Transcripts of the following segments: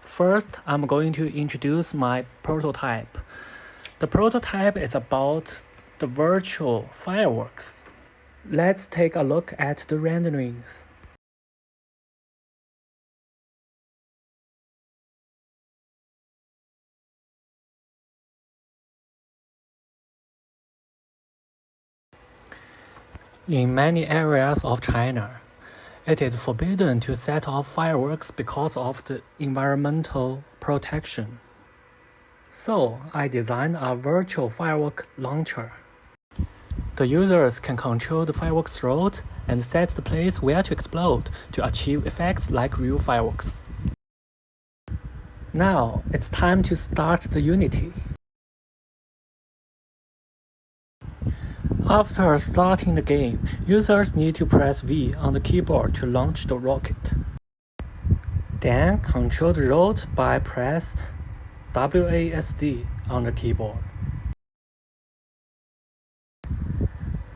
First, I'm going to introduce my prototype. The prototype is about the virtual fireworks. Let's take a look at the renderings. In many areas of China, it is forbidden to set off fireworks because of the environmental protection. So, I designed a virtual firework launcher. The users can control the fireworks route and set the place where to explode to achieve effects like real fireworks. Now, it's time to start the Unity. After starting the game, users need to press V on the keyboard to launch the rocket. Then control the route by press WASD on the keyboard.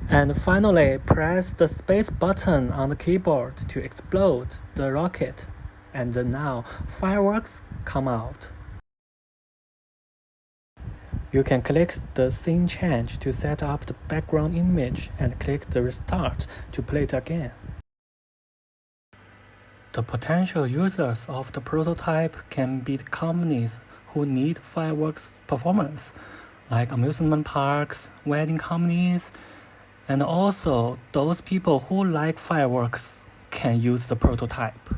And finally, press the space button on the keyboard to explode the rocket, and now fireworks come out. You can click the scene change to set up the background image and click the restart to play it again. The potential users of the prototype can be the companies who need fireworks performance, like amusement parks, wedding companies, and also those people who like fireworks can use the prototype.